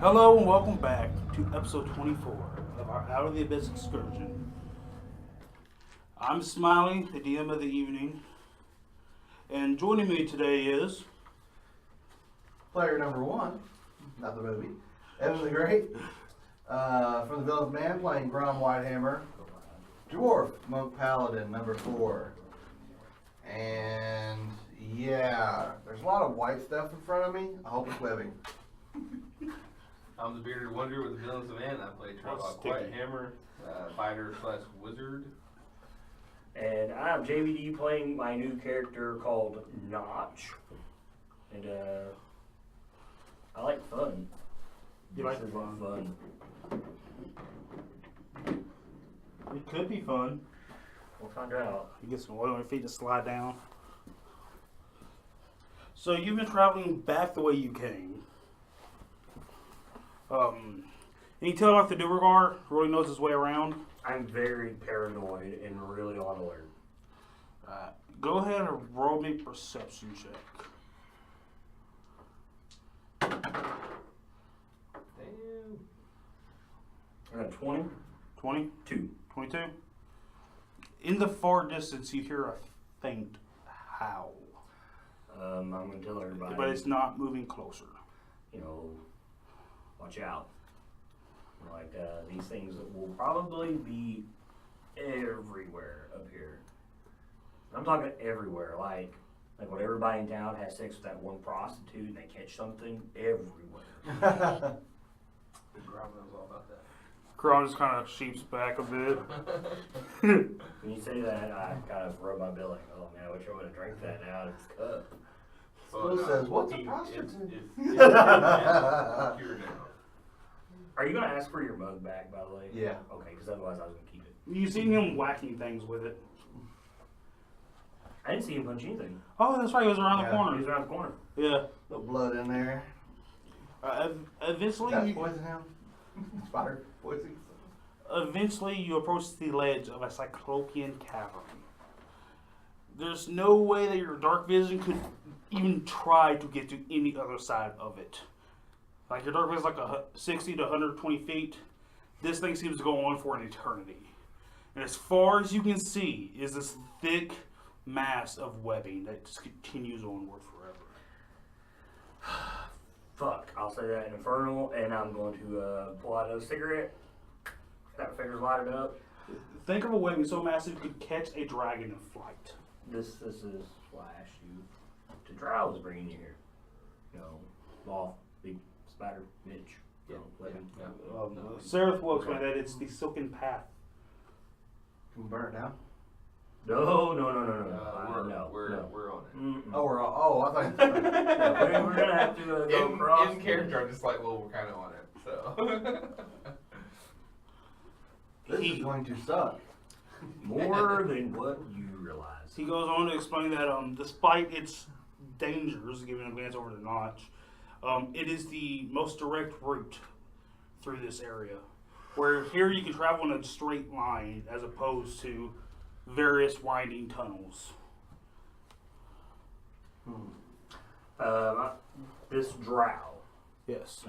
Hello and welcome back to episode 24 of our Out of the Abyss excursion. I'm Smiley, the DM of the evening, and joining me today is... Player number one, not the movie, Evan the Great, from the Village Man, playing Grom Whitehammer, Dwarf Monk Paladin number 4, and yeah, there's a lot of white stuff in front of me. I hope it's living. I'm the Bearded Wonder with the Villains of Man. I play Trevor Whitehammer, fighter / wizard. And I'm JVD playing my new character called Notch. And I like fun. You like This is fun? It could be fun. We'll find out. You get some oil on your feet to slide down. So you've been traveling back the way you came. And you tell like the Duergar really knows his way around. I'm very paranoid and really on alert. Go ahead and roll me a perception check. Damn. I got 20. 20? 2. 22? In the far distance, you hear a faint howl. I'm going to tell everybody, But it's not moving closer. Watch out. Like, these things will probably be everywhere up here. I'm talking everywhere. Like when everybody in town has sex with that one prostitute and they catch something, everywhere. Grom knows all about that. Kron just kind of sheeps back a bit. When you say that, I kind of rub my belly. Oh man, I wish I would have drank that out of this cup. Phil says, "What's a prostitute?" It's cured now. Are you going to ask for your mug back, by the way? Yeah. Okay, because otherwise I was going to keep it. You've seen him whacking things with it. I didn't see him punch anything. Oh, that's right. He was around the Yeah. He corner. was around the corner. Yeah. Little blood in there. Eventually, That's poison him. Spider poison. eventually, you approach the ledge of a cyclopean cavern. There's no way that your dark vision could even try to get to any other side of it. Like your dark vision is like 60 to 120 feet. This thing seems to go on for an eternity. And as far as you can see is this thick mass of webbing that just continues onward forever. Fuck, I'll say that in Infernal, and I'm going to pull out a cigarette. That finger's lighted up. Think of a webbing so massive you could catch a dragon in flight. This is why I asked you to Drow was bringing you here. Law, big spider, Mitch. Seraph will explain that it's the Silken Path. Can we burn it down? No. We're on it. Mm-mm. Oh, we're all. Oh, I thought. Yeah, we're gonna have to go across. In character, I'm just like, well, we're kind of on it, so. This is going to suck. More than what you realize. He goes on to explain that despite its dangers, giving a glance over to Notch, it is the most direct route through this area. Where here you can travel in a straight line as opposed to various winding tunnels. This Drow. Yes.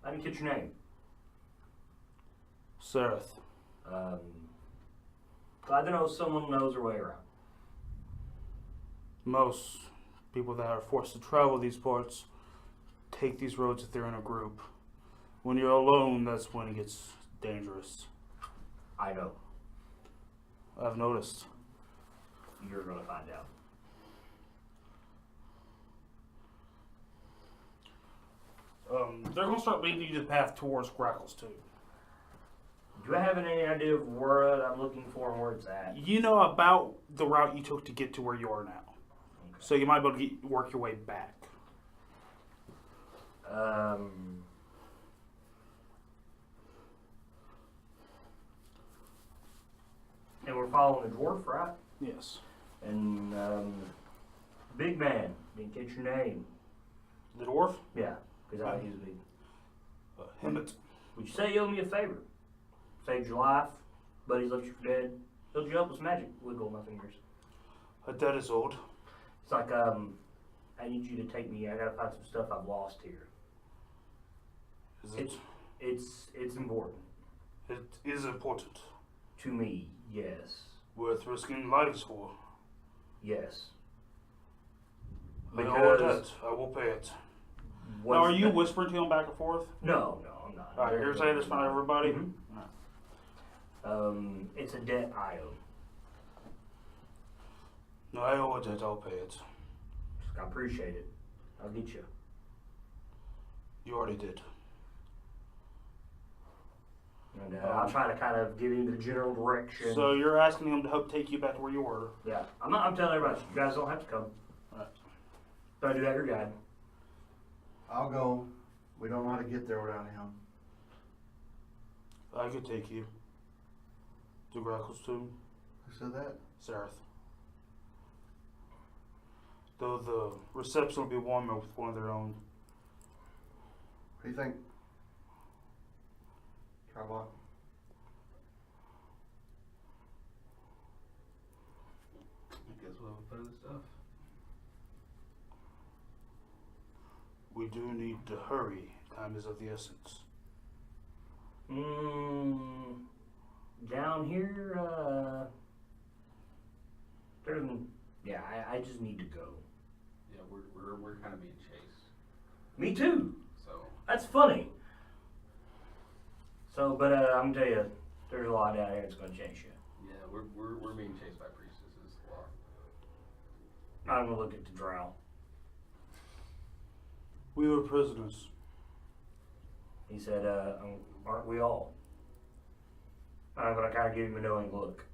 I didn't get your name. Seraph. Glad to know someone knows their way around. Most people that are forced to travel these parts take these roads if they're in a group. When you're alone, that's when it gets dangerous. I know. I've noticed. You're gonna find out. They're going to start leading you to the path towards Grackles too. Do I have any idea of what I'm looking for and where it's at? You know about the route you took to get to where you are now. Okay. So you might be able to work your way back. And we're following the dwarf, right? Yes. And big man, didn't catch your name. The dwarf? Yeah, because I use big. Hemit. Would you say you owe me a favor? Saved your life, buddies left you for dead, built you up with some magic, wiggle my fingers. A debt is owed. It's like I need you to take me. I gotta find some stuff I've lost here. Is it? It's important It is important. to me. Yes. Worth risking lives for. Yes. I owe a Because debt. I will pay it. what's Now, are you the- whispering to him back and forth? No, I'm not. Alright, you're saying this for everybody? Mhm. It's a debt I owe. No, I owe a debt. I'll pay it. I appreciate it. I'll get you. You already did. And I'll try to kind of give him the general direction. So you're asking him to help take you back to where you were? Yeah, I'm telling everybody, you guys don't have to come. Alright. But I do have your guide. I'll go. We don't know how to get there without him. I could take you. To Grackle's tomb, Who said that? Sareth. Though the reception will be warmer with one of their own. What do you think? Triblock? I guess we'll have a fun stuff. We do need to hurry. Time is of the essence. Down here, there's, yeah, I just need to go. Yeah, we're kind of being chased. Me too. So That's funny. So, but I'm gonna tell you, there's a lot down here that's gonna chase you. yeah, we're being chased by priestesses a lot. I'm gonna look at the drow. We were prisoners. He said, aren't we all? I'm gonna kind of give him a knowing look.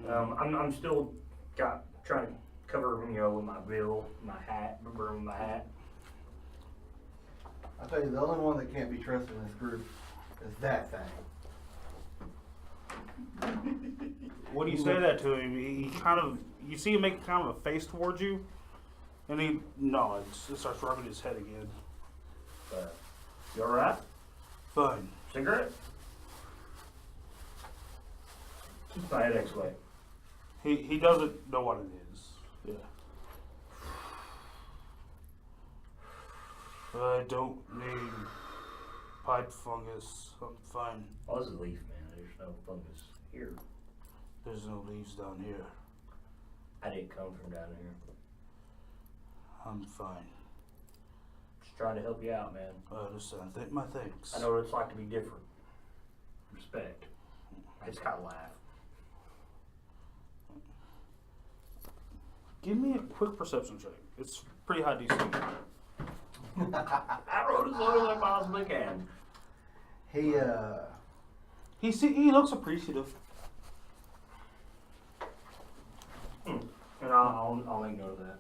I'm still trying to cover, with my bill, my hat, burn my hat. I tell you, the only one that can't be trusted in this group is that thing. When you say that to him, he kind of, you see him make kind of a face towards you, and he nods and starts rubbing his head again. You alright? Fine. Cigarette? Keep my head next way. He doesn't know what it is. Yeah. I don't need pipe fungus. I'm fine. Oh, this is a leaf, man. There's no fungus here. There's no leaves down here. I didn't come from down here. I'm fine. Just trying to help you out, man. I understand. My thanks. I know what it's like to be different. Respect. I just kind of laugh. Give me a quick perception check. It's pretty high DC. I wrote as low as I possibly can. He looks appreciative. And I'll make note of that.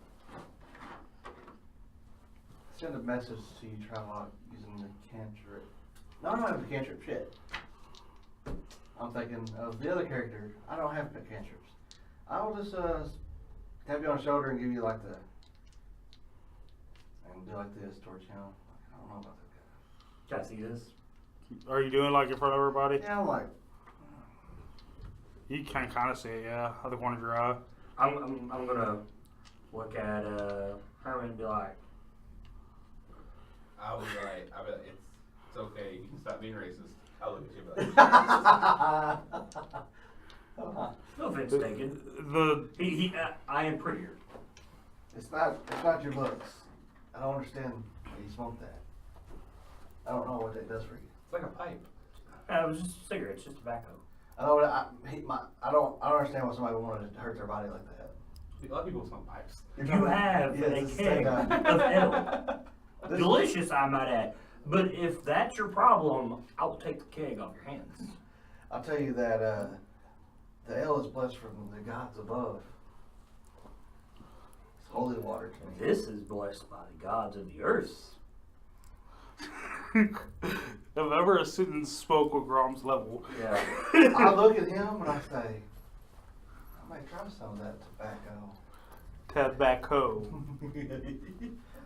Send a message to you, Triblock, using the cantrip. No, I don't have a cantrip. Shit. I'm thinking of the other character. I don't have cantrips. I'll just tap you on the shoulder and give you like the, and do like this towards him. I don't know about that Can I see this? Are you doing like in front of everybody? guy. Yeah, I'm like, You can kind of see it, yeah. Out the corner of your eye. I'm gonna look at Herman and be like, I'll be like, it's okay. You can stop being racist. I'll look at you and be like, no offense taken. I am prettier. it's not your looks. I don't understand why you smoke that. I don't know what that does for you. it's like a pipe. It was just a cigarette, it's just tobacco. I know I don't understand why somebody would want to hurt their body like that. A lot of people smoke pipes. You have Yes, a it's the keg same guy. of ale. Delicious, I might add. But if that's your problem, I'll take the keg off your hands. I'll tell you that the ale is blessed from the gods above. It's holy water to me. This is blessed by the gods of the earth. If ever a student spoke with Grom's level. Yeah. I look at him and I say, I might try some of that tobacco. Tobacco.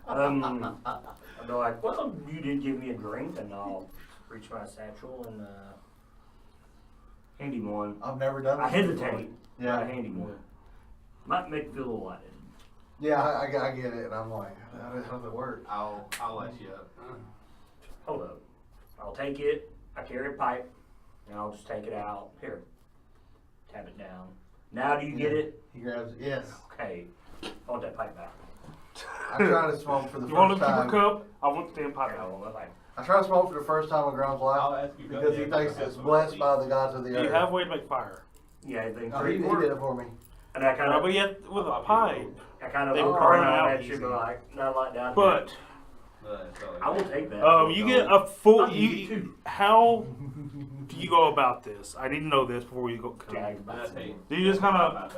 I'll be like, well, you did give me a drink, and I'll reach my satchel and hand him one. I've never done I this before. hesitate. Yeah. I hand him one. Might make you feel a little lighted. Yeah, I get it, and I'm like, how does it work? I'll let you up. hold up. I'll take it. I carry a pipe, and I'll just take it out. Here. Tap it down. Now do you get it? He grabs it. Yes. Okay. I want that pipe back. I try to smoke for the You want first to keep your time. cup? I want the damn pipe Okay, I out. want my pipe. I try to smoke for the first time in Ground's I'll life ask you about because he that. thinks it's blessed by the gods of the Do you earth. have a way to make fire? Yeah, I think No, he did it for me. And I kind No, of, but yet with a pipe. I kind of They look burn around out that shit, easy. but like, not like down But here. I will take that. you get a full. I'll give you two. How do you go about this? I need to know this before you go. Tag by some. Do you just kind of,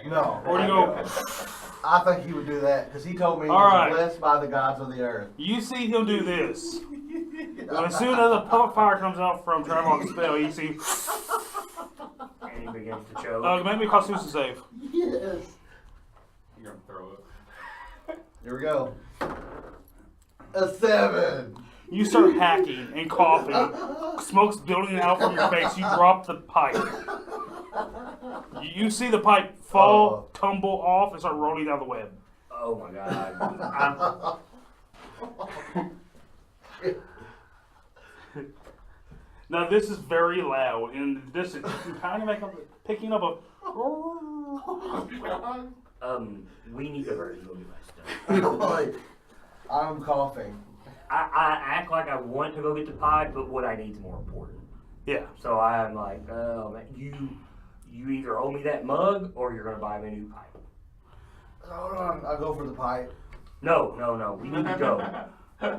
No. or do you go? I think he would do that because he told me All he's right. blessed by the gods of the earth. You see him do this. But as soon as a puff of fire comes out from Travel's spell, you see. And he begins to choke. Make me a Constitution save. Yes. You're gonna throw it. Here we go. A 7. You start hacking and coughing. Smoke's building out from your face. You drop the pipe. You see the pipe fall, tumble off, and start rolling down the web. Oh my god. Now this is very loud, and this is kind of picking up a. We need to hurry. Go get my stuff. Like, I'm coughing. I act like I want to go get the pipe, but what I need is more important. Yeah. So I'm like, man, you either owe me that mug or you're gonna buy me a new pipe. Hold on, I'll go for the pipe. No. We need to go.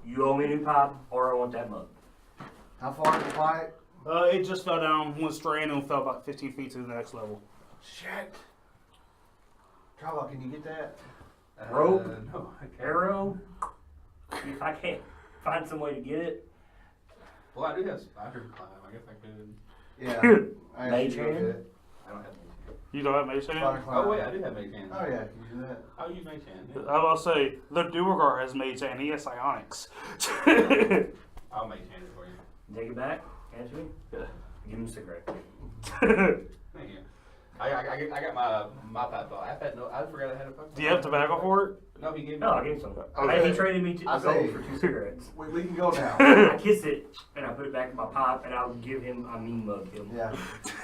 You owe me a new pipe or I want that mug. How far is the pipe? It just fell down one strand and fell about 15 feet to the next level. Shit. Travel, can you get that? Rope, No, I can't. arrow. If I can't find some way to get it. Well, I do have spider climb. I guess I could. Yeah. I asked Mage you to go hand? get it. I don't have mage hand. You don't have mage Spider hand? climb. Oh wait, I do have mage hand. Oh yeah, can you do that? I'll use mage hand. I Yeah. was about to say, the Duergar has mage hand. He has psionics. I'll mage hand it for you. Take it back. Answer me. Yeah. Give him a cigarette. Thank you. I got my pipe off. I forgot I had a pipe. Do you have tobacco for it? No, he gave me. No, I'll give him some. Okay. He traded me I a gold say- for 2 cigarettes. We can go now. I kiss it and I put it back in my pipe and I'll give him a mean mug him. Yeah.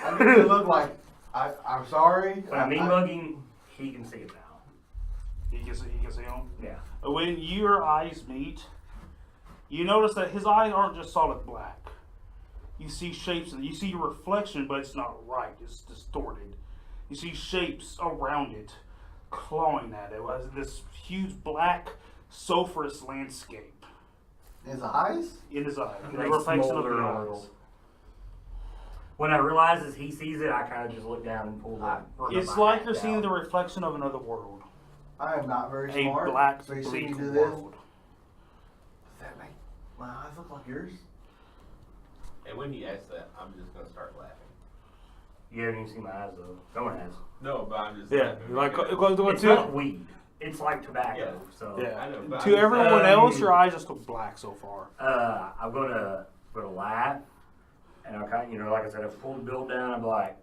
I need to look like I'm sorry. When I mean mugging, he can see it now. He can see him. Yeah. When your eyes meet, you notice that his eyes aren't just solid black. You see shapes, and you see your reflection, but it's not right. It's distorted. You see shapes around it, clawing at it. It was this huge black, sulfurous landscape His eyes? in his eye. The They reflection of smolder the a eyes. little. When I realizes he sees it, I kind of just look down and pull the. It's like you're seeing the reflection of another world. I am not very A smart. black, so you see bleak me do this? world. Does that make my eyes look like yours? And when he asks that, I'm just gonna start laughing. You haven't even seen my eyes though. No one has. No, but I'm just. Yeah, laughing you're like because- It's not weed. It's like tobacco. Yeah. So Yeah. I know, but To I'm everyone just- else, your eyes just look black so far. I'm gonna laugh, and I'll kind of, like I said, I pull the bill down. I'm like,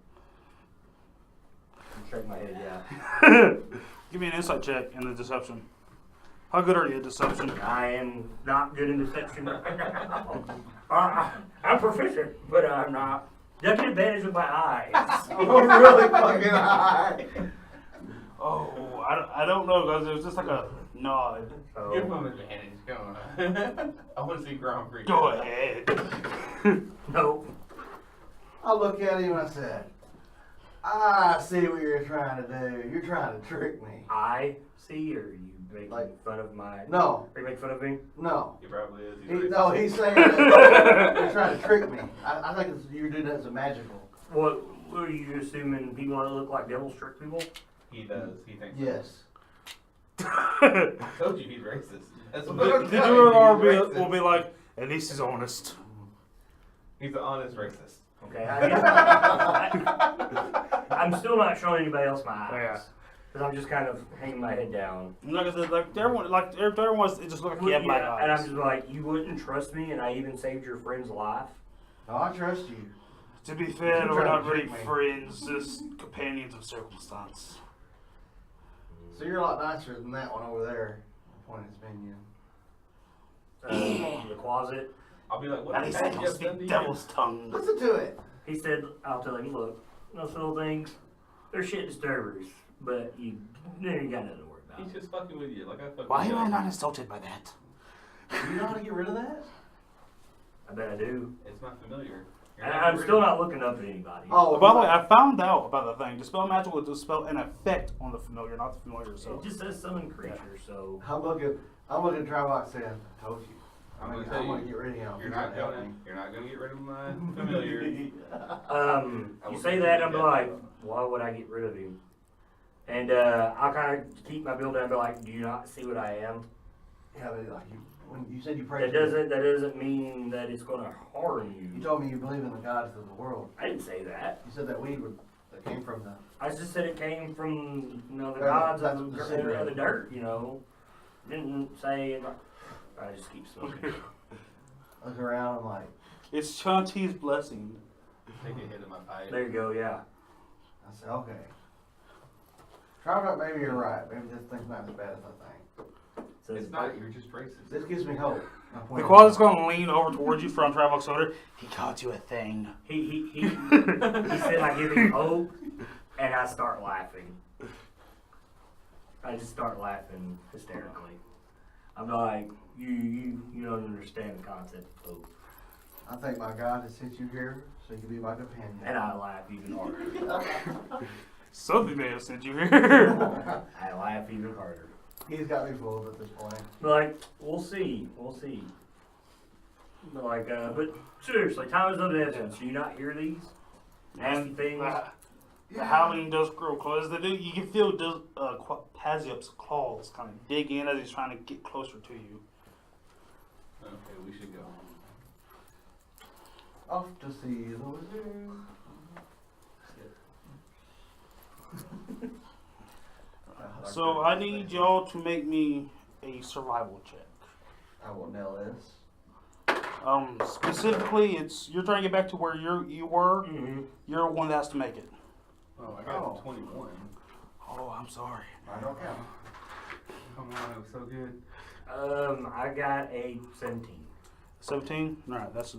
shake my head, yeah. Give me an insight check in the deception. How good are you at deception? I am not good in deception. I'm proficient, but I'm not. I get advantage with my eyes. I'm really fucking high. Oh, I don't know, guys. It was just like a nod. Give him advantage. Go on. I want to see Grand Prix. Go ahead. Nope. I look at him and I said, I see what you're trying to do. You're trying to trick me. I see, or you making Like- fun of my? No, Are you making fun of me? no. He probably is. No, he's saying that you're trying to trick me. I think you're doing that as a magical. What are you assuming? People that look like devils trick people? He does. He thinks. Yes. I told you he's racist. That's what The I'm telling you, Duergar he's will racist. be like, at least he's honest. He's an honest racist. Okay. I'm still not showing anybody else my eyes. Yeah. Because I'm just kind of hanging my head down. Like I said, everyone's it just look like you have black And I'm eyes. just like, you wouldn't trust me, and I even saved your friend's life. No, I trust you. To be fair, You're we're trying not to really trick me. friends, just companions of circumstance. So you're a lot nicer than that one over there. Point his minion. the closet. I'll be like, what And he the said, heck don't you have done to speak you? devil's tongue. Listen to it. He said, I'll tell him, look, those little things, they're shit disturbers, but you got nothing to worry about. He's just fucking with you, like I fucking Why with am you. I not insulted by that? Do you know how to get rid of that? I bet I do. It's not familiar. You're And not I'm getting still rid of not looking up at anybody. Oh, By the way, I found out about the thing. Dispel magic will dispel an effect on the familiar, not the familiar. It So just says summon creature, so. I'm looking at Tribok saying, I told you. I'm I'm gonna tell gonna you, get rid of him. You're He's not help gonna. me. You're not gonna get rid of my familiar. You say that, I'm like, why would I get rid of him? And I'll kind of keep my build down and be like, do you not see what I am? Yeah, but like when you said you prayed, That doesn't mean that it's gonna harm You you. told me you believe in the gods of the world. I didn't say that. You said that weed that came from the. I just said it came from, the Yeah, gods that's of the the dirt, Didn't say, I just keep smoking. Look around and like, it's Shanti's blessing. Take a hit of my pipe. There you go, yeah. I said, okay. Tribok, maybe you're right. Maybe this thing's not as bad as I think. So It's not. You're just racist. This gives me hope. The quad is going to lean over towards you from Travel's shoulder. He called you a thing. He said I give him hope, and I start laughing. I just start laughing hysterically. I'm like, you don't understand the concept of hope. I think my God has sent you here so you can be my companion. And I laugh even harder. Something may have sent you here. I laugh even harder. He's got me fooled at this point. Like, we'll see. Like, but seriously, time is of the essence. Do you not hear these nasty And things? the howling does grow close. You can feel Paziop's claws kind of dig in as he's trying to get closer to you. Okay, we should go. Off to see the wizard. So I need y'all to make me a survival check. I will nail this. Specifically, you're trying to get back to where you were. Mm-hmm. You're the one that has to make it. Oh, I got 21. Oh, I'm sorry. I don't count. Come on, it was so good. I got a 17. 17. All right, that's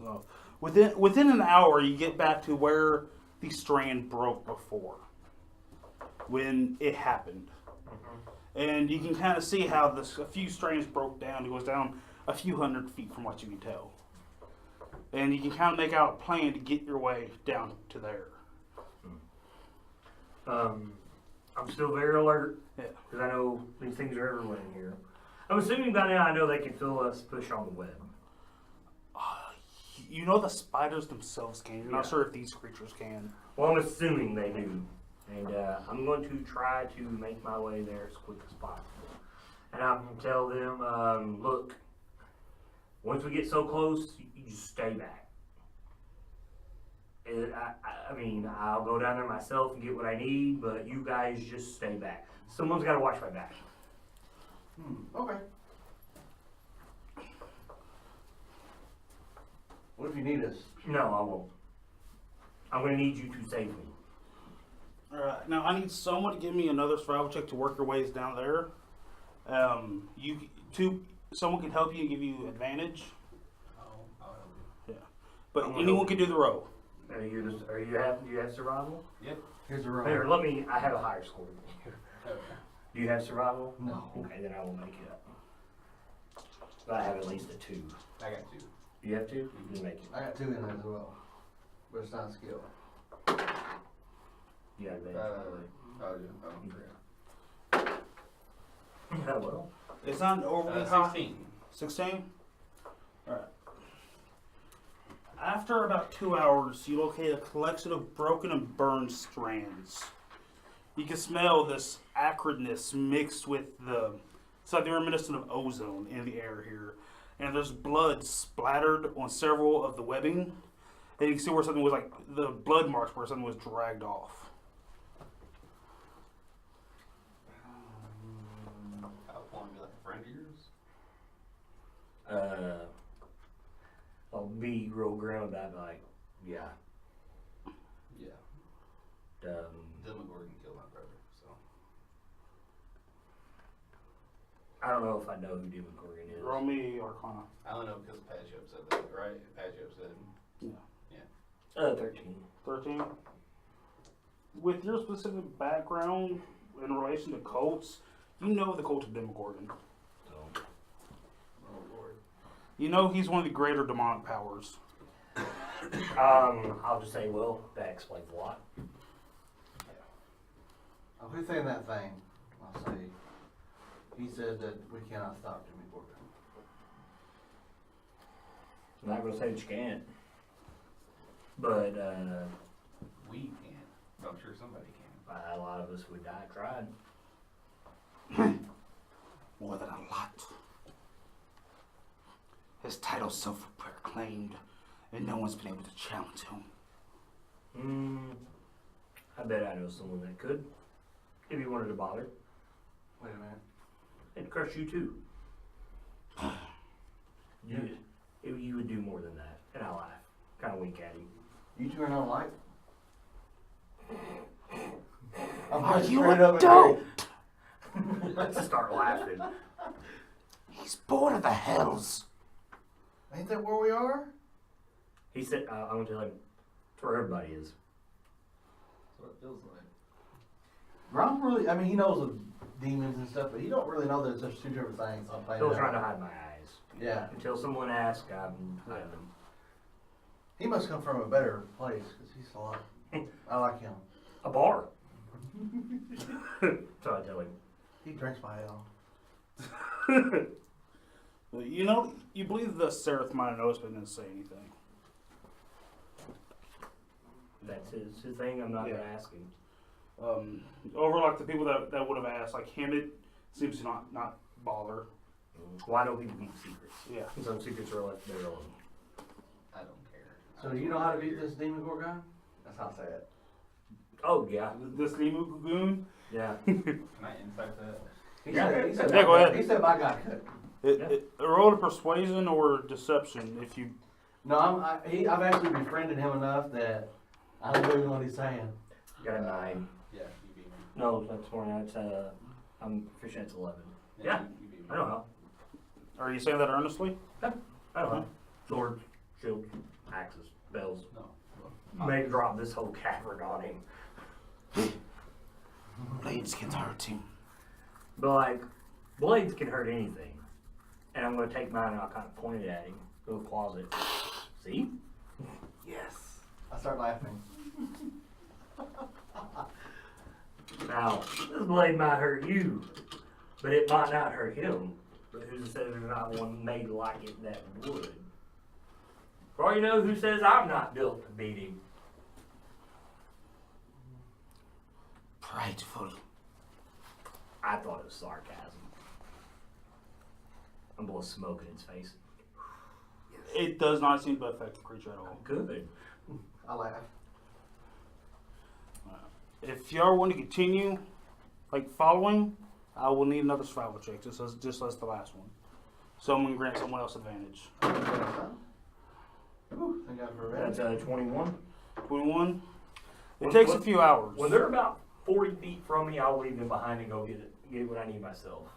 within an hour. You get back to where the strand broke before, when it happened, and you can kind of see how a few strands broke down. It goes down a few hundred feet from what you can tell, and you can kind of make out a plan to get your way down to there. I'm still very alert. Yeah. Because I know these things are everywhere in here. I'm assuming by now I know they can feel us push on the web. You know the spiders themselves can. You're not Yeah. sure if these creatures can. Well, I'm assuming they do. And I'm going to try to make my way there as quick as possible. And I'm going to tell them, look, once we get so close, you just stay back. I mean, I'll go down there myself and get what I need, but you guys just stay back. Someone's got to watch my back. Okay. What if you need us? No, I won't. I'm going to need you to save me. Alright, now I need someone to give me another survival check to work your ways down there. Someone can help you and give you advantage. I'll help Yeah, but I'm gonna anyone help can do the row. Do you have survival? you. Here's a room. Here, I have a higher score than you. Yep. Do you have survival? No. Okay, then I will make it up. But I have at least a 2. I got 2. You have 2? Then make it. I got 2 in there as well. But it's not skill. You got advantage. Oh, yeah. Yeah, well. It's not overly high. 16. 16? Alright. After about 2 hours, you locate a collection of broken and burned strands. You can smell this acridness mixed with something reminiscent of ozone in the air here. And there's blood splattered on several of the webbing. And you can see where something was the blood marks where something was dragged off. I'll want to be like a friend of yours. I'll be real grim about it, like, yeah. Yeah. Demogorgon killed my brother, so. I don't know if I know who Demon Gorgon is. Roll me Arcana. I don't know because Patchup said that, right? Patchup said. 13. 13. With your specific background in relation to cults, you know the cult of Demogorgon. So, Oh Lord. You know he's one of the greater demonic powers. I'll just say, well, that explains a lot. Oh, who's saying that thing? I'll say, he said that we cannot stop Jimmy Gorgon. I'm not going to say that you can't. But, We can't. But I'm sure somebody can. a lot of us would die trying. More than a lot. His title's self-proclaimed, and no one's been able to challenge him. I bet I know someone that could. If you wanted to bother. Wait a minute. It'd crush you too. You would do more than that. And I laugh. Kind of wink at him. You two are not alike? I'm Are going you straight a up and dope? Let's start laughing. He's born of the hells. Ain't that where we are? He said, I'm going to tell him, it's where everybody is. That's what it feels like. Grom really, I mean, he knows of demons and stuff, but he don't really know that it's just two different things. I'm playing Still out. trying to hide my eyes. Yeah. Until someone asks, I'm hiding them. He must come from a better place, because he's a lot. I like him. A bar. So I tell him. He drinks my ale. You know, you believe the Seraph might have noticed, but didn't say anything. That's his thing. I'm not going to Yeah. ask him. Over like the people that would have asked, like Hemit seems to not bother. Why don't people keep secrets? Yeah. Some secrets are left there alone. I don't care. So do you know how to beat this demon Gorgon? That's how I say it. Oh, yeah. This Limu Goon. Yeah. Can I insight that? He Yeah. said Yeah, go ahead. He said my guy could. Roll a persuasion or deception if you. No, I've actually befriended him enough that I don't really know what he's saying. Got a 9. Yeah, you beat me. No, that's more. That's I'm proficient at 11. Yeah. You beat me. I know how. Are you saying that earnestly? I don't know. Swords, shields, axes, bells. No. May drop this whole cavern on him. Blades can hurt him. But like, blades can hurt anything. And I'm gonna take mine and I'll kind of point it at him. Go to the closet. See? Yes. I start laughing. Now, this blade might hurt you, but it might not hurt him. But who's to say there's not one made like it that would? For all you know, who says I'm not built to beat him? Prideful. I thought it was sarcasm. I'm blowing smoke in his face. It does not seem to affect the creature at all. Good. I laugh. If y'all want to continue, like following, I will need another survival check, just as the last one. Someone grant someone else advantage. Ooh, thank God for a That's 21. 21. It takes a few hours. When they're about 40 feet from me, I'll leave them behind and go get what I need myself.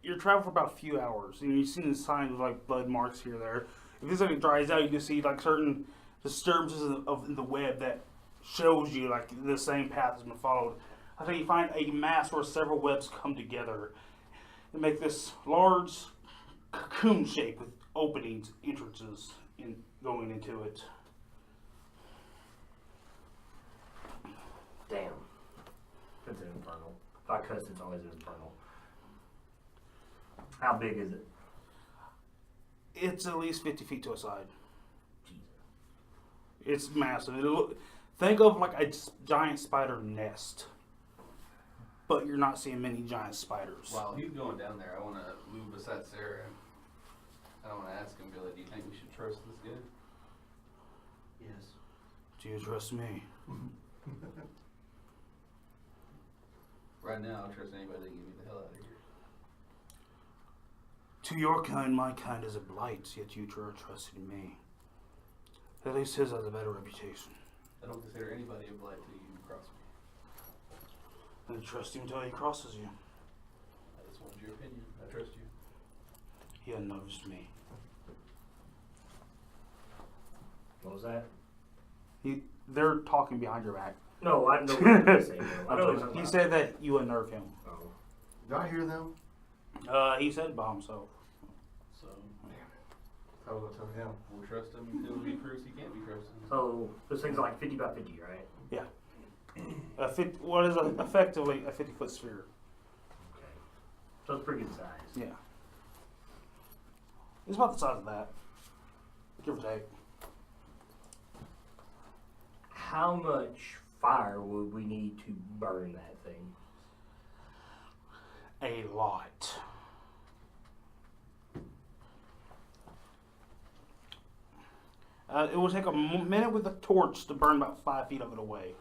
You're traveling for about a few hours, and you've seen the signs of like blood marks here or there. If this like dries out, you can see like certain disturbances of the web that shows you like the same path has been followed. I think you find a mass where several webs come together and make this large cocoon shape with openings, entrances, in going into it. Damn. It's an infernal. If I cuss, it's always an infernal. How big is it? It's at least 50 feet to a side. It's massive. Think of like a giant spider nest, but you're not seeing many giant spiders. While he's going down there, I want to move beside Sarah. I want to ask him, Billy, do you think we should trust this guy? Yes. Do you trust me? Right now, I'll trust anybody to get me the hell out of here. To your kind, my kind is a blight, yet you two are trusted in me. At least his has a better reputation. I don't consider anybody a blight till you cross me. Then trust him until he crosses you. He unnoticed me. What was that? They're talking behind your back. No, I know what you're saying. I know what you're talking He about. said that you unnerved him. Oh. Do I hear them? He said by himself. So, I was gonna tell him. we'll trust him until he proves he can't be trusted. So this thing's like 50 by 50, right? What is effectively a 50-foot sphere. Okay. So it's pretty good size. Yeah. It's about the size of that, give or take. How much fire would we need to burn that thing? A lot. It will take a minute with a torch to burn about 5 feet of it away.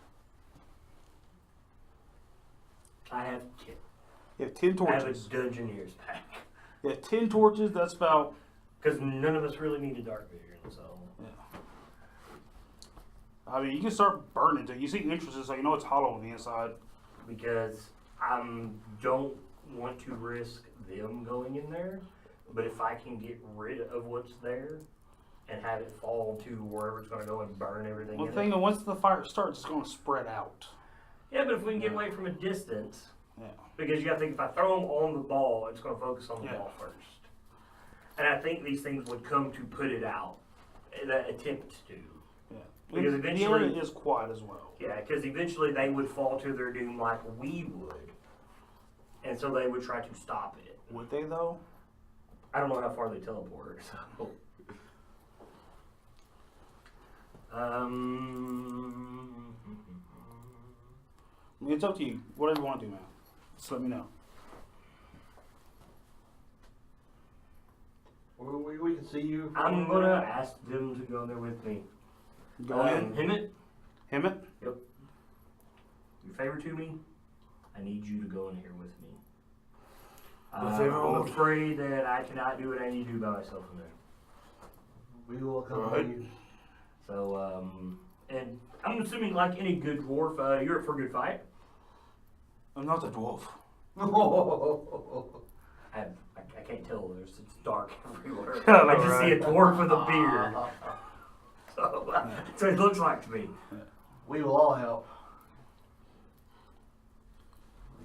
I have 10. You have 10 I have a torches. Dungeoneer's pack. You have 10 torches, that's about... Because none of us really need a dark vision, so. Yeah. I mean, you can start burning it. You see entrances, so you know it's hollow on the inside. Because I don't want to risk them going in there, but if I can get rid of what's there and have it fall to wherever it's going to go and burn everything Well, in the thing it. is, once the fire starts, it's going to spread out. Yeah, but if we can get away from a distance, Yeah. because you got to think if I throw them on the ball, it's going to focus on the Yeah. ball first. And I think these things would come to put it out, that attempt to. Yeah. Because the eventually- area is quiet as well. Yeah, because eventually they would fall to their doom like we would. And so they would try to stop it. Would they, though? I don't know how far they teleport, so. I mean, it's up to you. Whatever you want to do, man. Just let me know. We can see you. I'm gonna ask them to go there with me. Go in. Hemit, Hemit? your favor to me, I need you to go in here with me. Your favor I'm of- afraid that I cannot do what I need to do by myself in there. We will come Alright. with you. So, and I'm assuming like any good dwarf, you're up for a good fight. I'm not a dwarf. I can't tell. It's dark everywhere. I know, I just see a right? dwarf with a beard. So that's what it looks like to me. We will all help.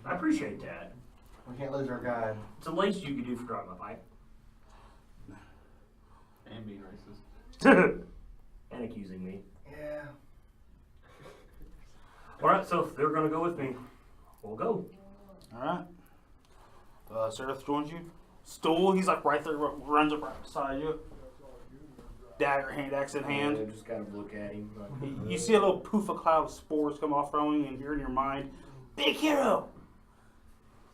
I appreciate that. We can't lose our guide. It's the least you could do for drawing my pipe And being racist. and accusing me. Yeah. All right, so if they're gonna go with me, we'll go. Alright. Seraph joins you. Stool, he's like right there, runs up right beside you. Dagger, hand axe in hand. I just kind of look at him. Like, You see a little poof of cloud of spores come off from him, and you're in your mind, big hero!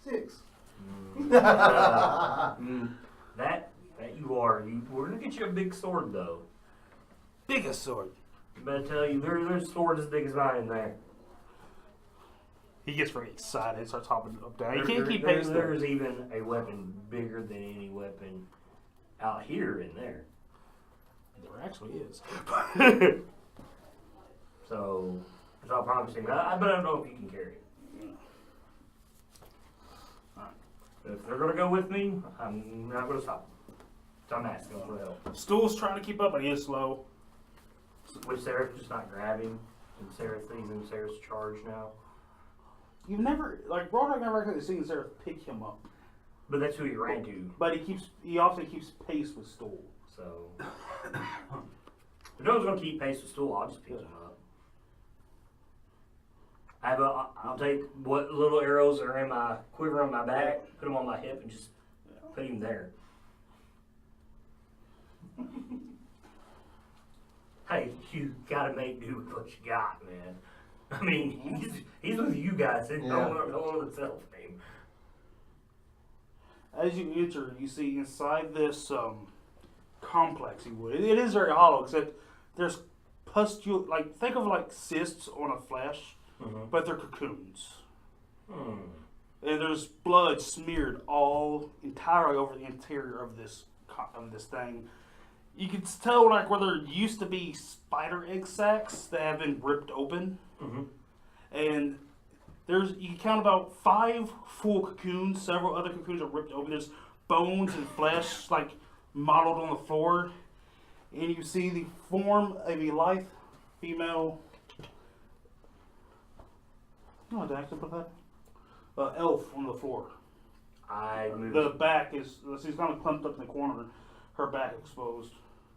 6. that you are. We're gonna get you a big sword though. Biggest sword. But I tell you, there's swords as big as mine in there. He gets very excited, starts hopping up down. He can't keep pace though. There's even a weapon bigger than any weapon out here in there. There actually is. So I'll promise him. But I don't know if you can carry it. Alright. If they're gonna go with me, I'm not gonna stop them. So I'm asking for help. Stool's trying to keep up, but he is slow. With Seraph just not grabbing, and Seraph sees him, Seraph's charged now. You've never, like, Broderick never actually seen Seraph pick him up. But that's who he ran to. But he often keeps pace with Stool. So if no one's gonna keep pace with Stool, I'll just pick him up. I'll take what little arrows are in my quiver on my back, put them on my hip, and just put him there. Hey, you gotta make do with what you got, man. I mean, he's with you guys. And Yeah. no one with self name. As you enter, you see inside this complex, you would. It is very hollow, except there's pustule, like, think of like cysts on a flesh, but they're cocoons. Hmm. And there's blood smeared all entirely over the interior of this thing. You can tell like where there used to be spider egg sacs that have been ripped open, and you can count about 5 full cocoons. Several other cocoons are ripped open. There's bones and flesh like modeled on the floor, and you see the form of a lithe female. No, did I actually put that? Elf on the floor. I moved. The back is, she's kind of clumped up in the corner, her back exposed.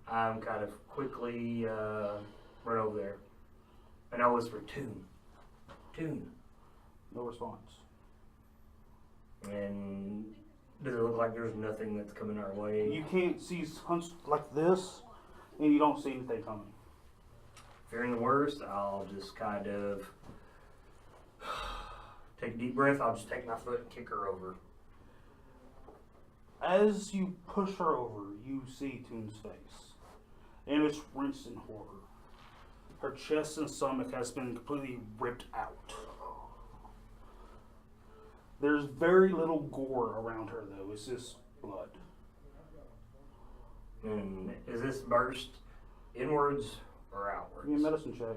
I'm kind of quickly run over there, and I whisper, "Tune, tune." No response. And does it look like there's nothing that's coming our way? You can't see hunched like this, and you don't see anything coming. Fearing the worst, I'll just kind of take a deep breath. I'll just take my foot and kick her over. As you push her over, you see Toon's face, and it's rinsed in horror. Her chest and stomach has been completely ripped out. There's very little gore around her, though. It's just blood. And is this burst inwards or outwards? Give me a medicine check.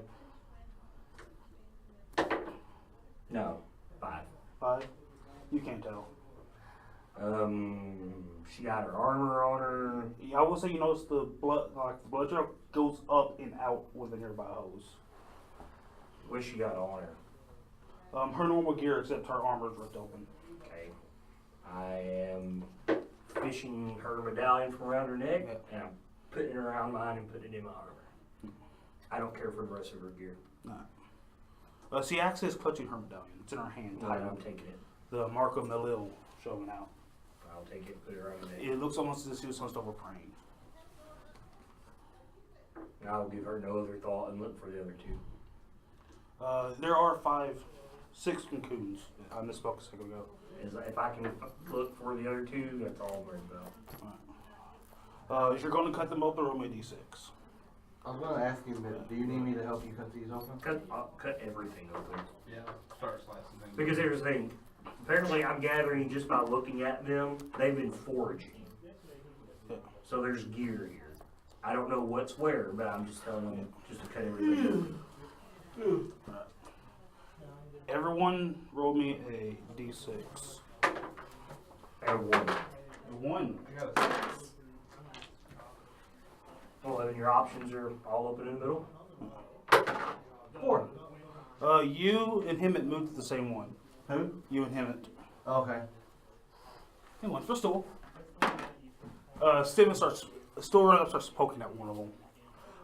No, 5. 5. You can't tell. She got her armor on her. Yeah, I will say you notice the blood, like the blood trail goes up and out with a nearby hose. What she got on her? Her normal gear, except her armor is ripped open. Okay. I am fishing her medallion from around her neck, and I'm putting it around mine and putting it in my armor. I don't care for the rest of her gear. No. See, Axis is clutching her medallion. It's in her hand. No, I'm taking it. The mark of Melil showing out. I'll take it, put it around her neck. It looks almost as if she was hunched over praying. And I'll give her no other thought and look for the other 2. There are 6 cocoons. I misspoke a second ago. If I can look for the other 2, that's all I'm worried about. If you're going to cut them open, roll me a d6. I was going to ask you, but do you need me to help you cut these open? I'll cut everything open. Yeah, start slicing things. Because here's the thing. Apparently, I'm gathering just by looking at them, they've been foraging. Yeah. So there's gear here. I don't know what's where, but I'm just telling them just to cut everything open. Everyone roll me a d6. And 1. 1. I got a 6. Well, and your options are all open in the middle. 4. You and Hemit moved to the same one. Who? You and Hemit. Okay. Hey, one for stool. Steven starts poking at one of them.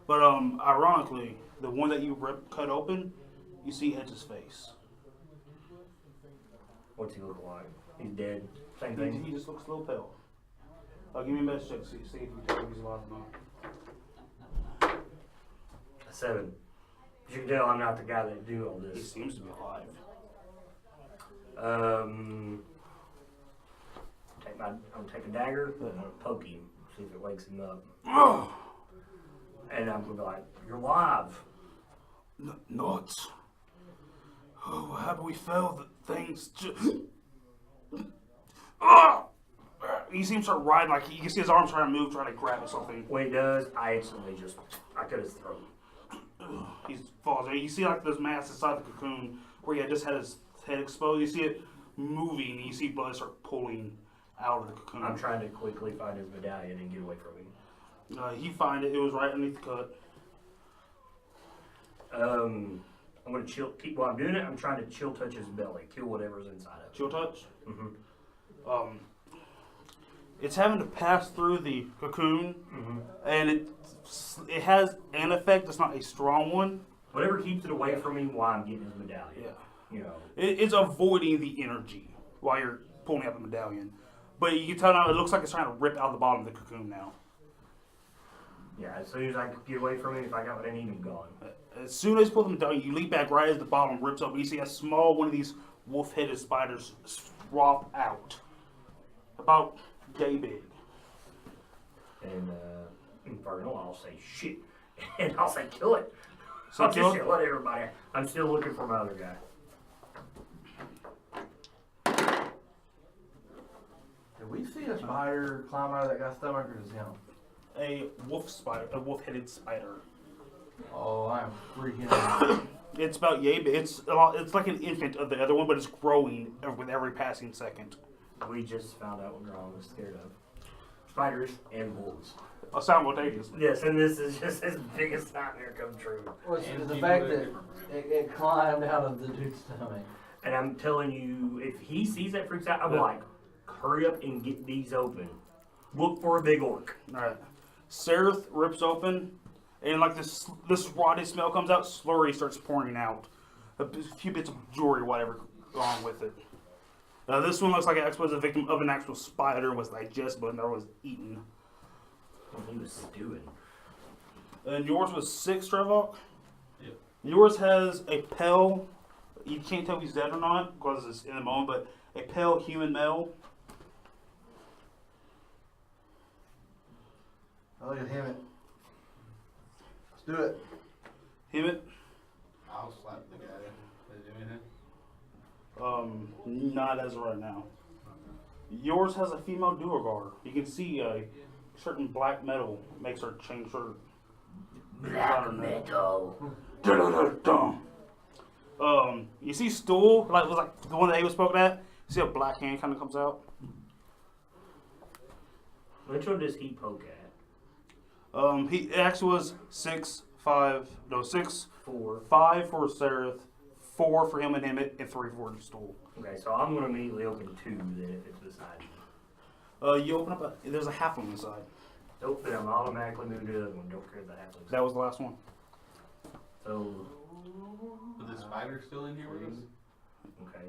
But ironically, the one that you cut open, you see Edge's face. What's he look like? He's dead. Same He thing. just looks a little pale. Give me a medicine check. See if you tell me he's alive or not. A 7. As you can tell, I'm not the guy that do all He this. seems to be alive. I'll take a dagger and I'll poke him, see if it wakes him up. And I'm gonna be like, "You're alive." Not. Oh, how do we fail that things He seems to start riding, like you can see his arms trying to move, trying to grab at something. When he does, I instantly I cut his throat. He falls. You see like this mass inside the cocoon where he had just had his head exposed. You see it moving, and you see blood start pulling out of the cocoon. I'm trying to quickly find his medallion and get away from him. He find it. It was right underneath the cut. I'm gonna keep while I'm doing it. I'm trying to chill touch his belly, kill whatever's inside of it. Chill touch. Mm-hmm. It's having to pass through the cocoon, Mm-hmm. and it has an effect. It's not a strong one. Whatever keeps it away from me while I'm getting his medallion. Yeah. You know. It's avoiding the energy while you're pulling out the medallion. But you can tell now it looks like it's trying to rip out the bottom of the cocoon now. Yeah. As soon as I get away from him, if I got what I need, I'm gone. As soon as you pull the medallion, you leap back right as the bottom rips open. You see a small one of these wolf-headed spiders drop out. About day big. And Infernal, I'll say shit, and I'll say kill it. So I'll kill just it? let everybody. I'm still looking for my other guy. Did we see a spider climb out of that guy's stomach, or just him? A wolf-headed spider. Oh, I'm freaking out. It's about yay big. It's like an infant of the other one, but it's growing with every passing second. We just found out what Grom was scared of. Spiders and wolves. Simultaneously. Yes, and this is just his biggest nightmare come true. What's And the people fact are that different. it climbed out of the dude's stomach. And I'm telling you, if he sees that freaks out, I'm Yeah. like, hurry up and get these open. Look for a big orc. Alright. Sereth rips open, and like this rotted smell comes out, slurry starts pouring out. A few bits of jewelry, whatever, along with it. This one looks like it was a victim of an actual spider and was digestible and was eaten. He was stewing. And yours was 6, Trevor? Yep. Yours has a pale, you can't tell if he's dead or not because it's in the moment, but a pale human male. I look at Hemit. Let's do it. Hemit, I'll slap the guy. Did it do anything? not as of right now. Yours has a female duergar. You can see a certain black metal makes her change her. Black metal. You see stool like was like the one that he was spoken at. You see a black hand kind of comes out. Which one does he poke at? He actually was 6, 5, 4. 5 for Sereth, 4 for him and Hemit, and 3 for the stool. Okay, so I'm gonna immediately open 2 then if it's beside me. You open up there's a halfling inside. Nope, then I'm automatically moving to the other one. Don't care about halflings. That was the last one. So, But the spider's still in here with us? okay.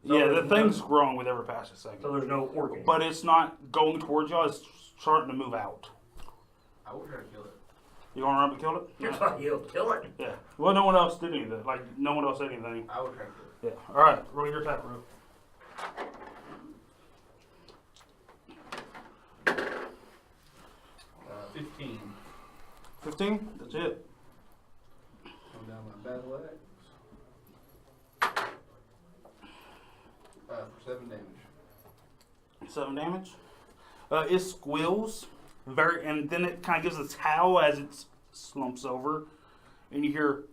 Yeah, the thing's growing with every passing second. So there's no orc in it. But it's not going towards y'all, it's starting to move out. I would try to kill it. You gonna run up and kill it? You're like, you'll kill it. Yeah. Well, no one else did anything. Like, no one else said anything. I would try to kill it. Yeah. Alright, roll your attack, bro. 15. 15? That's it. Come down my battle axe. For 7 damage. 7 damage. It squeals, and then it kind of gives its howl as it slumps over, and you hear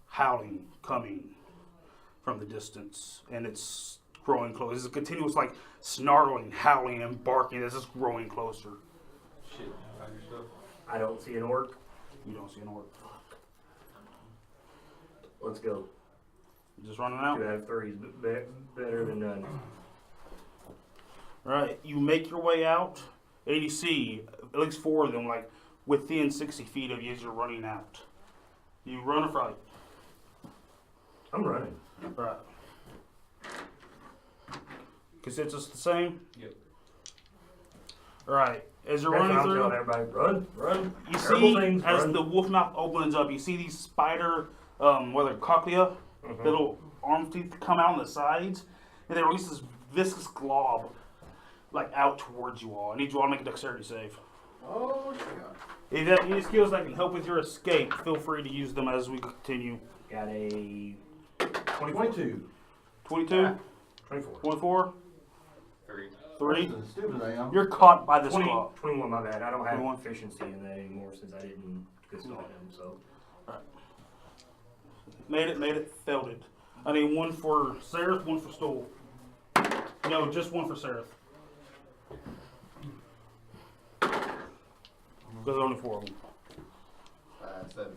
howling coming from the distance, and it's growing close. It's a continuous, like, snarling, howling, and barking as it's growing closer. Shit, find your stuff. I don't see an orc. You don't see an orc. Let's go. Just running 2 out. out of 3 is better than none. Right, you make your way out, and you see at least 4 of them, like, within 60 feet of you as you're running out. You run or fight? I'm running. Right. Consensus the same? Yep. Right. As you're That's running what I'm through, telling everybody. Run, run. you Terrible see things, as run. the wolf mouth opens up, you see these spider, cochlea, little arm teeth come out on the sides, and they release this viscous glob, like out towards you all. I need you all to make a dexterity save. Oh, shit. If you have any skills that can help with your escape, feel free to use them as we continue. Got a 24. 22. 22, 24. 24, 3. 3. As stupid as I am. You're caught by this 20, glob. 21, my bad. I don't have 21. efficiency in that anymore since I didn't install him, so. Made it, failed it. I need 1 for Sereth, 1 for Stool. No, just 1 for Sereth. Because there's only 4 of them. 7.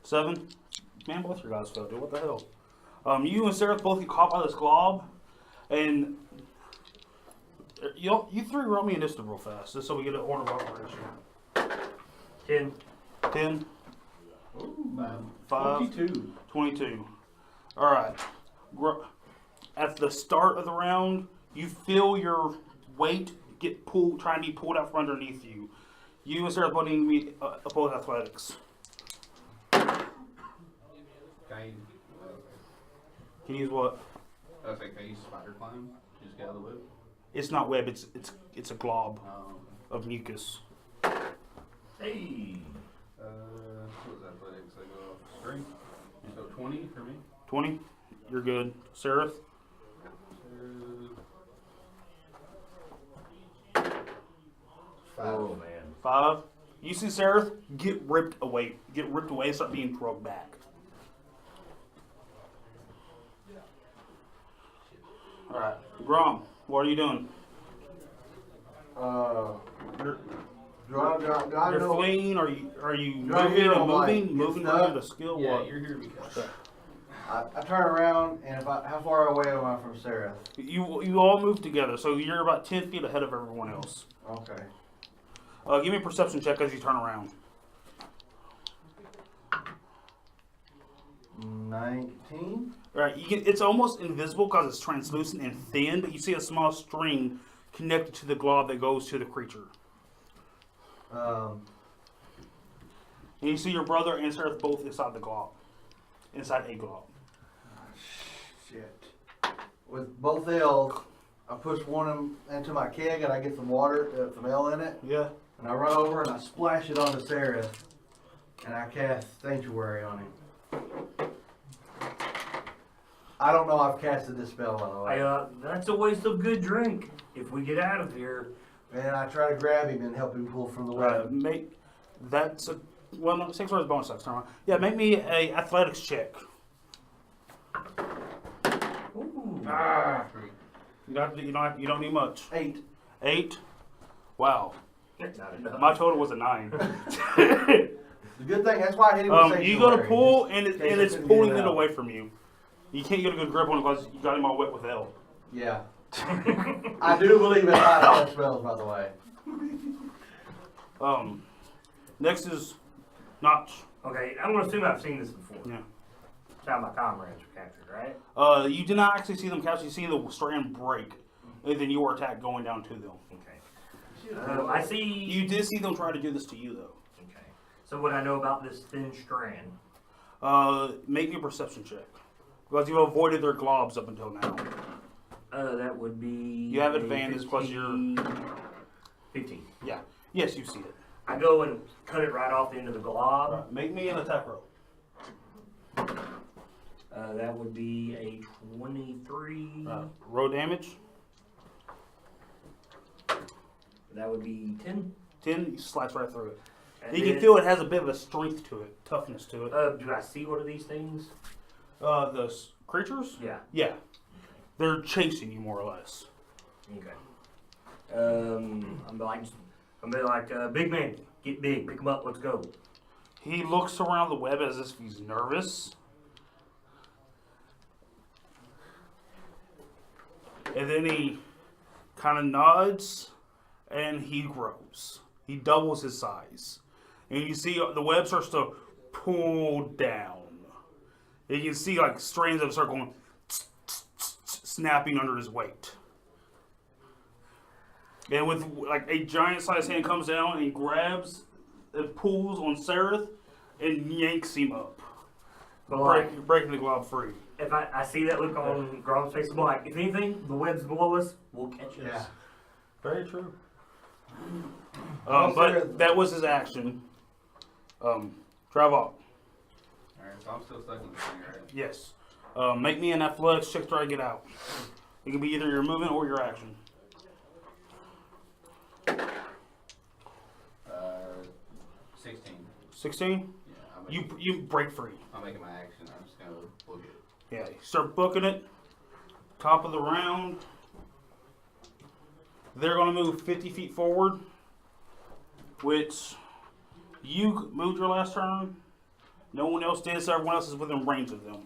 7? Man, both your guys failed, dude. What the hell? You and Sereth both get caught by this glob, and you 3 roll me initiative real fast, just so we get an order of operation. 10. 10, Ooh, 5, 22. 22. Alright. At the start of the round, you feel your weight get pulled, trying to be pulled out from underneath you. You and Sarah both need to be opposed athletics. Can I, Can you use what? I was like, can I use spider climb? Just get out of the whip? It's not web, it's a glob Um, of mucus. Hey. what was athletics? I go off strength. So 20 for me. 20? You're good. Sereth? Oh, man. 5. You see Sereth get ripped away, start being drugged back. Alright. Grom, what are you doing? You're, Do I you're know? fleeing. Are you Do I moving hear and them, like, moving? get Moving stuck? under the skill. Yeah, What? you're here because. I turn around, and how far away am I from Sarah? You all move together, so you're about 10 feet ahead of everyone else. Okay. Give me a perception check as you turn around. 19. Right, it's almost invisible because it's translucent and thin, but you see a small string connected to the glob that goes to the creature. And you see your brother and Seraph both inside the glob. Inside a glob. Shit. With both L's, I push one of them into my keg and I get some water, some L in it, Yeah. and I run over and I splash it onto Sarah, and I cast Sanctuary on him. I don't know I've casted this spell, by the way. That's a waste of good drink. If we get out of here, And I try to grab him and help him pull from the web. That's a well, no, 6 hours bonus next time. Yeah, make me a athletics check. ooh, You don't need much. 8. 8. Wow, not enough. my total was a 9. The good thing, that's why I hit him with Sanctuary. You go to pull and just in case I it's couldn't get pulling it it out. away from you. You can't get a good grip on it because you got him all wet with L. Yeah. I do believe in high spells, by the way. Next is Notch. Okay, I'm gonna assume I've seen this before. Yeah. It's how my comrades were captured, right? You did not actually see them catch. You see the strand break, and then your attack going down to them. Okay. I see. You did see them try to do this to you, though. Okay. So what I know about this thin strand? Make me a perception check because you've avoided their globs up until now. That would be. You have advantage plus your 15. Yeah. Yes, you see it. I go and cut it right off the end of the glob. Right. Make me an attack roll. That would be a 23. Roll damage. That would be 10. 10 slides right through it. And You then, can feel it has a bit of a strength to it, toughness to it. Do I see one of these things? Creatures? Yeah. Yeah. They're chasing you more or less. Okay. I'm like, big man, get big, pick him up, let's go. He looks around the web as if he's nervous. And then he kind of nods and he grows. He doubles his size. And you see the web starts to pull down. And you can see like strands of it start going snapping under his weight. And with like a giant sized hand comes down and he grabs and pulls on Seraph and yanks him up. But like, Breaking the glob free. if I see that look on Grom's face, I'm like, if anything, the web's below us, we'll catch us. Yeah. Very true. But that was his action. Travel. Alright, so I'm still stuck in the thing, right? Yes. Make me an athletics check to try to get out. It can be either your movement or your action. 16. 16? Yeah, You break free. I'm making my action. I'm just gonna book it. Yeah, you start booking it. Top of the round. They're going to move 50 feet forward, which you moved your last turn. No one else did, so everyone else is within range of them.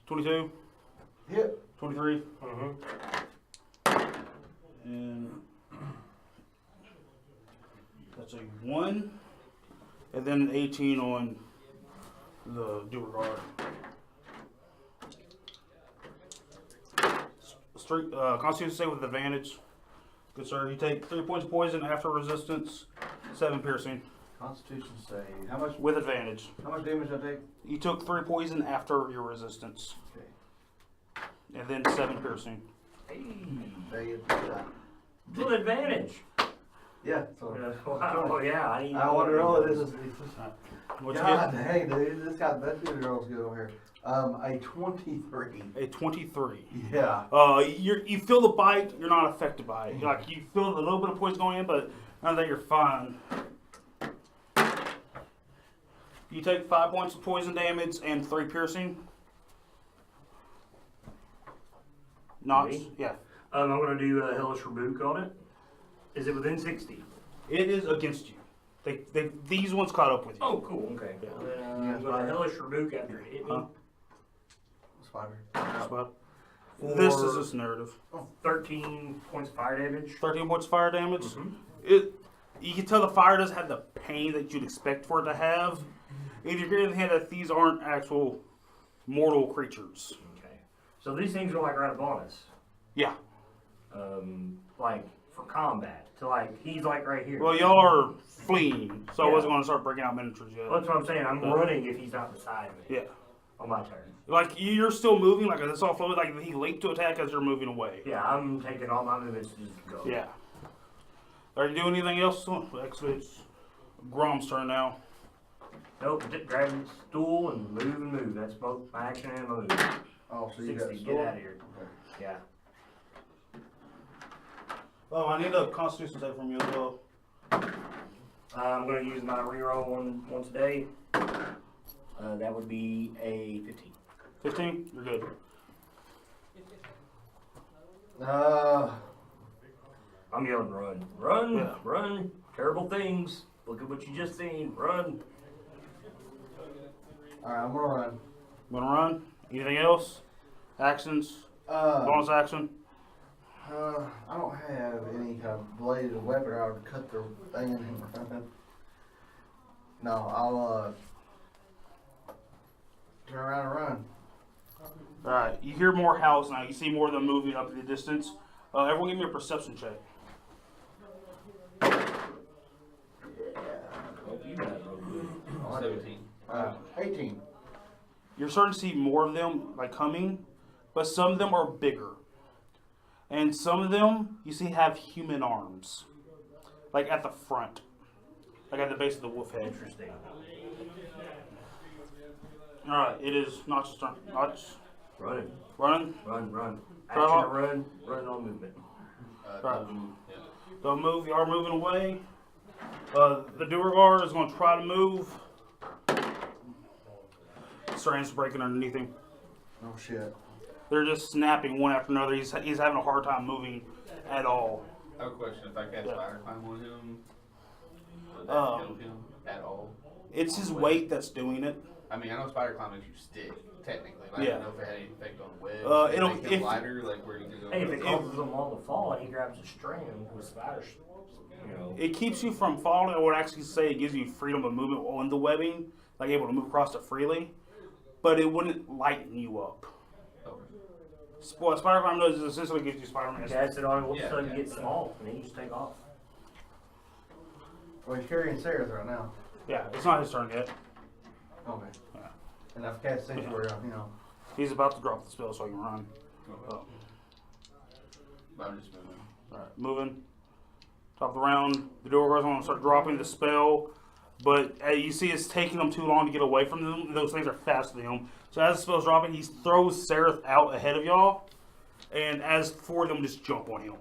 $22, Hit. 23, Mm-hmm. and that's a 1, and then an 18 on the Duergar. Straight, Constitution save with advantage. Good sir. You take 3 points of poison after resistance, 7 piercing Constitution save. How much with advantage. damage did I take? You took 3 poison after your resistance, Okay. and then 7 piercing. Hey, Yeah. good advantage. Yeah. So. Oh yeah, I wonder all it is. What'd you God get? dang, dude, that dude girl's good over here. A 23. A 23. Yeah. You feel the bite. You're not affected by it. Like you feel a little bit of poison going in, but none of that. You're fine. You take 5 points of poison damage and 3 piercing. Not, Me? yeah. I'm gonna do a hellish rebuke on it. Is it within 60? It is against you. These ones caught up with you. Oh, cool. Okay. Yeah. I'm gonna hellish rebuke after it hit me. Huh? Spider. Well, For this is this narrative. 13 points of fire damage. 13 points fire damage. Mhm. You can tell the fire doesn't have the pain that you'd expect for it to have. And you're getting the hand that these aren't actual mortal creatures. Okay. So these things are like right upon us. Yeah. Like for combat. To like he's like right here. Well, y'all are fleeing, so I Yeah. wasn't going to start breaking out miniatures yet. Well, that's what I'm saying. I'm running if he's not beside me. Yeah. On my turn. Like, you're still moving, like, it's all floating, like, he leaped to attack as you're moving away. Yeah, I'm taking all my movements to just go. Yeah. Are you doing anything else? Actually, it's Grom's turn now. Nope, grab the stool and move. That's both my action and my move. Oh, so you got 60, store? get out of here. Yeah. Oh, I need a constitution save from you as well. I'm going to use my reroll once a day. That would be a 15. 15? You're good. I'm yelling, run. Run, Yeah. run. Terrible things. Look at what you just seen. Run. Alright, I'm gonna run. You wanna run? Anything else? Actions? Bonus action? I don't have any kind of bladed weapon I would cut the thing in him. No, I'll turn around and run. Alright, you hear more howls now. You see more of them moving up in the distance. Everyone give me a perception check. Hope you guys roll good. 17. 18. You're starting to see more of them like coming, but some of them are bigger. And some of them you see have human arms. Like at the front. Like at the base of the wolf head. Interesting. Alright, it is Notch's turn. Notch. Running. Running. Run. Try Action out. to run. Run on movement. Right. Yeah. Don't move. You are moving away. The Duergar is going to try to move. Strands breaking underneath him. Oh shit. They're just snapping one after another. He's having a hard time moving at all. I have a question. If I cast Yeah. Spider Climb on him, would that Um, kill him at all? It's his weight that's doing it. I mean, I know Spider Climb makes you stick, technically. But I Yeah. don't know if it had any effect on webs. It'll- make him if- lighter, like where you could go. Hey, if it causes them all to fall and he grabs a strand with spiders, you know. It keeps you from falling. I would actually say it gives you freedom of movement on the webbing, like able to move across it freely. But it wouldn't lighten you up. What Spider-Man does is essentially gives you Spider-Man. Cast it on, all of a Yeah, sudden yeah. gets small and then you just take off. Well, he's carrying Sarah's right now. Yeah, it's not his turn yet. Okay. Yeah. And I've cast Sanctuary on, He's about to drop the spell so he can run. Oh. But I'm just moving. Alright, moving. Top of the round. The Duergar's going to start dropping the spell. But you see it's taking them too long to get away from them. Those things are faster than him. So as the spell's dropping, he throws Seraph out ahead of y'all. And as four of them just jump on him.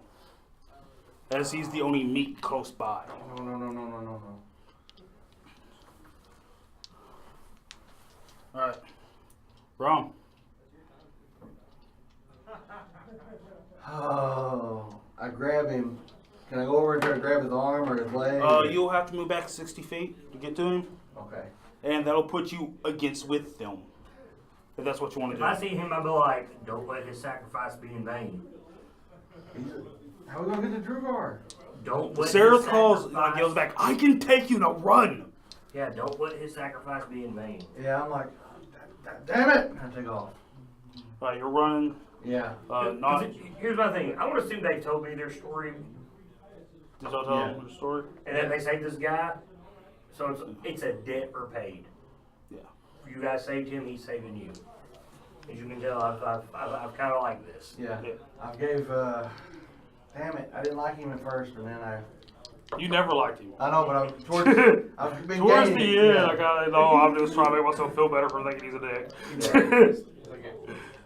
As he's the only meat close by. No. Alright. Brom. Oh, I grab him. Can I go over and try to grab his arm or his leg? You'll have to move back 60 feet to get to him. Okay. And that'll put you against with them. If that's what you want to If I do. see him, I'll be like, don't let his sacrifice be in vain. How are we gonna get the Drugar? Don't let Sarah his calls, sacrifice- yells back, I can take you, now run! Yeah, don't let his sacrifice be in vain. Yeah, I'm like, damn it! I take off. You're running. Yeah. Here's my thing. I want to assume they told me their story Did y'all tell Yeah. them the story? and that they saved this guy. So it's a debt repaid. Yeah. You guys saved him, he's saving you. As you can tell, I've kind of like this. Yeah. Yeah. I gave, damn it, I didn't like him at first, and then You never liked him. I know, but I've been Towards gaining, the end, yeah. I'm just trying to make myself feel better for thinking he's a dick. Okay.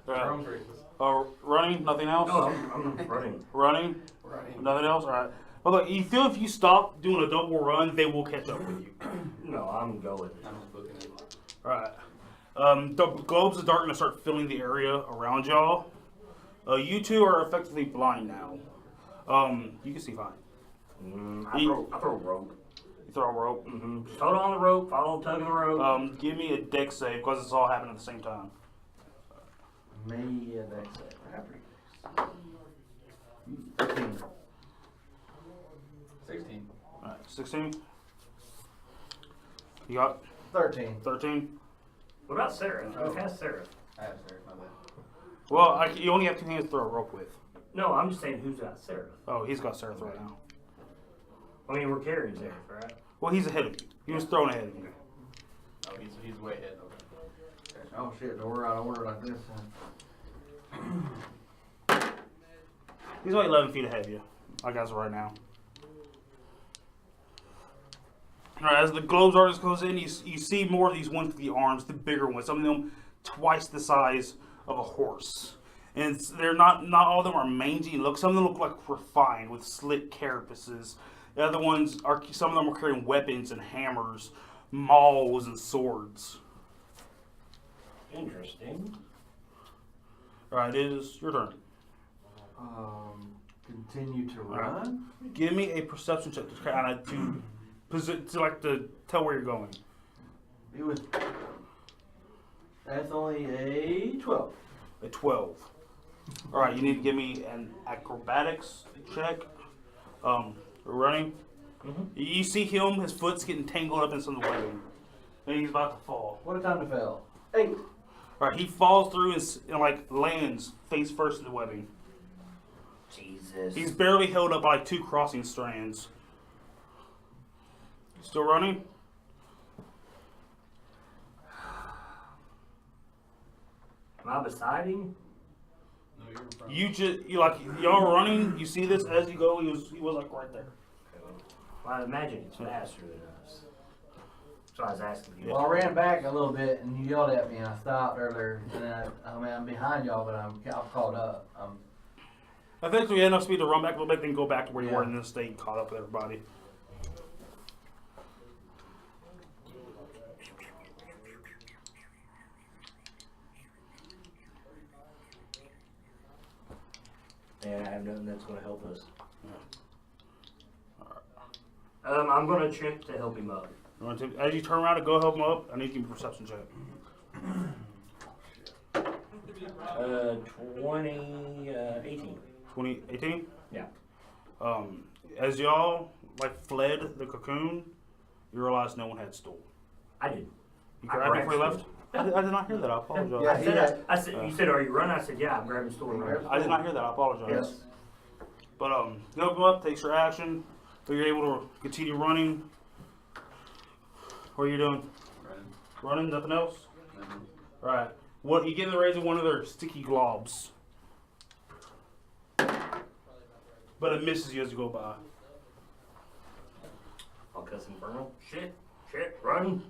Right. Running, nothing else? No, I'm running. Running, nothing else? Alright. But look, you feel if you stop doing a double run, they will catch up with you. No, I'm going. I'm just looking at it. Alright. The globes of darkness start filling the area around y'all. You two are effectively blind now. You can see fine. I throw a rope. You throw a rope. Mm-hmm. Just hold on the rope, follow the tug of the rope. Give me a dex save because it's all happening at the same time. Me a dex save. 15. 16. Alright, 16. You got 13. 13. What about Sarah? Who has Sarah? I have Sarah, my bad. Well, you only have 2 hands to throw a rope with. No, I'm just saying who's got Sarah. Oh, he's got Sarah right now. I mean, we're carrying Sarah, right? Well, he's ahead of you. He was thrown ahead of you. Oh, he's way ahead. Okay. Oh shit, so we're out of order like this. He's like 11 feet ahead of you. I guess right now. Alright, as the globes artist goes in, you see more of these ones with the arms, the bigger ones. Some of them twice the size of a horse. And they're not all of them are mangy look. Some of them look like refined with slit carapaces. The other ones are, some of them are carrying weapons and hammers, mauls and swords. Interesting. Alright, it is your turn. Continue to run. Give me a perception check to kind of to tell where you're going. It was. That's only a 12. A 12. Alright, you need to give me an acrobatics check. Running. Mm-hmm. You see him, his foot's getting tangled up in some webbing. And he's about to fall. What a time to fail. 8. Alright, he falls through and like lands face first in the webbing. Jesus. He's barely held up by like 2 crossing strands. Still running? Am I beside him? No, you're in front. Y'all are running, you see this as you go, he was like right there. Well, I imagine it's faster than us. So I was asking you. Well, I ran back a little bit and you yelled at me and I stopped earlier. And then I'm behind y'all, but I'm caught up. Eventually you had enough speed to run back a little bit, then go back to where you were and then stay caught up with everybody. And I have nothing that's going to help us. I'm going to attempt to help him up. As you turn around to go help him up, I need to give you a perception check. 18. 18? Yeah. As y'all fled the cocoon, you realized no one had stole. I did. You grabbed it before you left? I did not hear that. I apologize. Yeah, I said, you said, are you running? I said, yeah, I'm grabbing store and running. I did not hear that. I apologize. Yes. But you help him up, takes your action, so you're able to continue running. What are you doing? Running? Nothing else? Right. What you get in the range of one of their sticky globs. But it misses you as you go by. I'll cuss Inferno. Shit, run.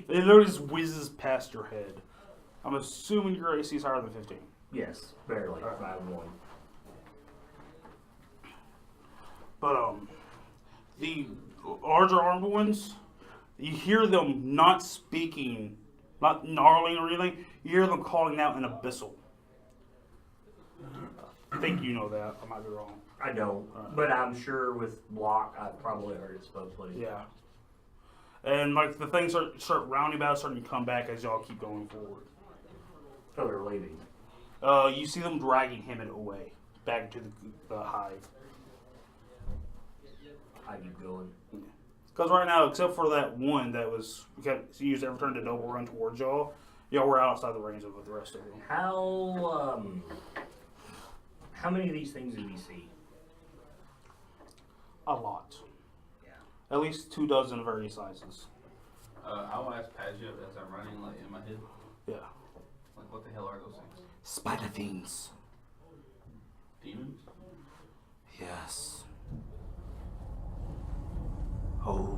It literally just whizzes past your head. I'm assuming your AC is higher than 15. Yes, barely. 5-1. But the larger armed ones, you hear them not speaking, not gnarling or anything. You hear them calling out in abyssal. I think you know that. I might be wrong. I don't, but I'm sure with block, I've probably heard it supposedly. Yeah. And the things start rounding about, starting to come back as y'all keep going forward. So they're leaving. You see them dragging Hemit away back into the hive. I keep going. Because right now, except for that one that was used every turn to double run towards y'all were outside the range of the rest of them. How many of these things do we see? A lot. Yeah. At least 24 various sizes. I will ask Padgett as I'm running, in my head, Yeah. what the hell are those things? Spider fiends. Demons? Yes. Oh.